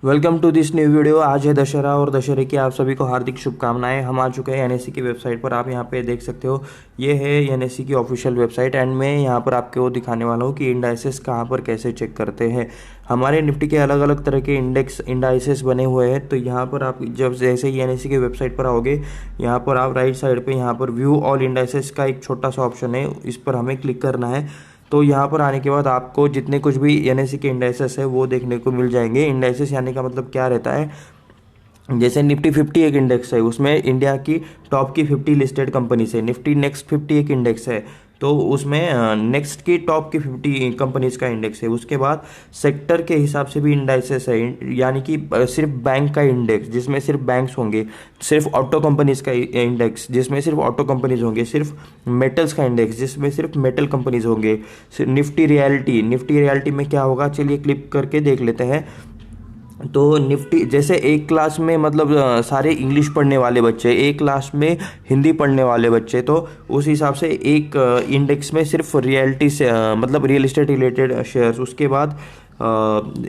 Welcome to this new video. आज है दशहरा और दशहरे की आप सभी को हार्दिक शुभकामनाएं। हम आ चुके हैं एनएससी की वेबसाइट पर। आप यहां पे देख सकते हो, ये है एनएससी की ऑफिशियल वेबसाइट एंड मैं यहां पर आपको दिखाने वाला हूं कि इंडाइसेस कहां पर कैसे चेक करते हैं। हमारे निफ्टी के अलग अलग तरह के इंडाइसेस बने हुए हैं। तो यहाँ पर आप जब जैसे ही एनएससी की वेबसाइट पर आओगे, यहाँ पर आप राइट साइड पर यहाँ पर व्यू ऑल इंडाइसेस का एक छोटा सा ऑप्शन है, इस पर हमें क्लिक करना है। तो यहाँ पर आने के बाद आपको जितने कुछ भी एनएससी के इंडाइसेस है वो देखने को मिल जाएंगे। इंडाइसेस यानी का मतलब क्या रहता है, जैसे निफ्टी 50 एक इंडेक्स है, उसमें इंडिया की टॉप की 50 लिस्टेड कंपनीज है। निफ्टी नेक्स्ट 50 एक इंडेक्स है, तो उसमें नेक्स्ट की टॉप की 50 कंपनीज का इंडेक्स है। उसके बाद सेक्टर के हिसाब से भी इंडाइसेस है, यानी कि सिर्फ बैंक का इंडेक्स जिसमें सिर्फ बैंक्स होंगे, सिर्फ ऑटो कंपनीज का इंडेक्स जिसमें सिर्फ ऑटो कंपनीज होंगे, सिर्फ मेटल्स का इंडेक्स जिसमें सिर्फ मेटल कंपनीज होंगे। निफ्टी रियलिटी में क्या होगा, चलिए क्लिक करके देख लेते हैं। तो निफ्टी जैसे एक क्लास में मतलब सारे इंग्लिश पढ़ने वाले बच्चे, एक क्लास में हिंदी पढ़ने वाले बच्चे, तो उस हिसाब से एक इंडेक्स में सिर्फ रियलिटी से मतलब रियल एस्टेट रिलेटेड शेयर्स, उसके बाद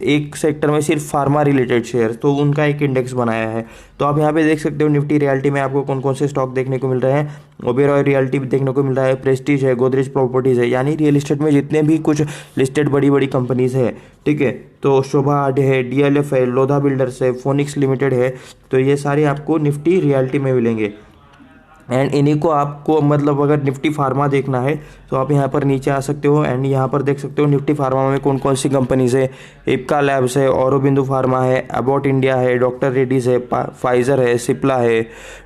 एक सेक्टर में सिर्फ फार्मा रिलेटेड शेयर, तो उनका एक इंडेक्स बनाया है। तो आप यहाँ पे देख सकते हो निफ्टी रियलिटी में आपको कौन कौन से स्टॉक देखने को मिल रहे हैं। ओबेरॉय रियलिटी देखने को मिल रहा है, प्रेस्टीज है, गोदरेज प्रॉपर्टीज है, यानी रियल एस्टेट में जितने भी कुछ लिस्टेड बड़ी बड़ी कंपनीज है, ठीक है। तो शोभा आर्ट है, डीएलएफ है, लोधा बिल्डर्स है, फोनिक्स लिमिटेड है, तो ये सारे आपको निफ्टी रियलिटी में मिलेंगे। एंड इन्हीं को आपको मतलब अगर निफ्टी फार्मा देखना है तो आप यहाँ पर नीचे आ सकते हो एंड यहाँ पर देख सकते हो निफ्टी फार्मा में कौन कौन सी कंपनीज है। इप्का लैब्स है, औरोबिंदु फार्मा है, अबॉट इंडिया है, डॉक्टर रेड्डीज है, फाइजर है, सिप्ला है,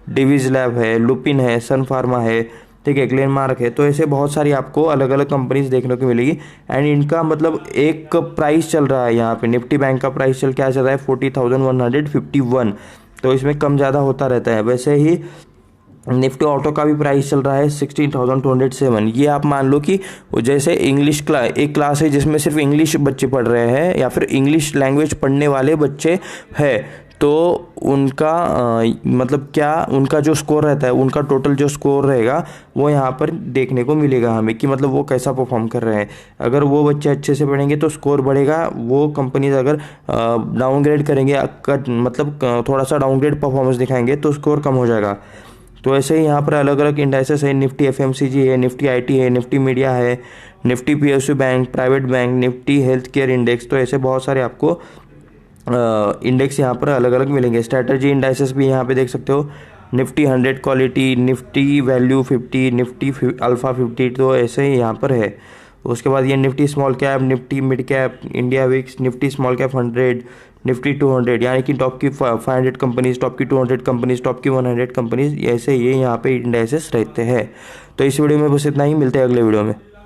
डिवीज लैब है, लुपिन है, सन फार्मा है, ठीक है, ग्लेनमार्क है। तो ऐसे बहुत सारी आपको अलग अलग कंपनीज देखने को मिलेगी। एंड इनका मतलब एक प्राइस चल रहा है, यहाँ पे निफ्टी बैंक का प्राइस क्या चल रहा है, 40,151। तो इसमें कम ज़्यादा होता रहता है। वैसे ही निफ्टी ऑटो का भी प्राइस चल रहा है 16,207। ये आप मान लो कि जैसे इंग्लिश एक क्लास है जिसमें सिर्फ इंग्लिश बच्चे पढ़ रहे हैं या फिर इंग्लिश लैंग्वेज पढ़ने वाले बच्चे हैं, तो उनका मतलब क्या उनका जो स्कोर रहता है, उनका टोटल जो स्कोर रहेगा वो यहाँ पर देखने को मिलेगा हमें कि मतलब वो कैसा परफॉर्म कर रहे हैं। अगर वो बच्चे अच्छे से पढ़ेंगे तो स्कोर बढ़ेगा। वो कंपनीज अगर डाउनग्रेड करेंगे, मतलब थोड़ा सा डाउनग्रेड परफॉर्मेंस दिखाएंगे तो स्कोर कम हो जाएगा। तो ऐसे ही यहाँ पर अलग अलग इंडाइसेस है। निफ्टी एफएमसीजी है, निफ्टी आईटी है, निफ्टी मीडिया है, Nifty PSU bank, private bank, Nifty health care index. तो ऐसे बहुत सारे आपको इंडेक्स यहाँ पर अलग अलग मिलेंगे। स्ट्रैटेजी इंडाइसेस भी यहाँ पे देख सकते हो, Nifty 100 quality, Nifty value 50, Nifty alpha 50, तो ऐसे ही यहाँ पर है। उसके बाद ये Nifty small cap, Nifty mid cap, India VIX, Nifty small cap 100, Nifty 200, यानी कि टॉप की 500 कंपनीज, टॉप की 200 कंपनीज, टॉप की 100 कंपनीज, ऐसे ये यहाँ पे इंडाइसेस रहते हैं। तो इस वीडियो में बस इतना ही, मिलते हैं अगले वीडियो में।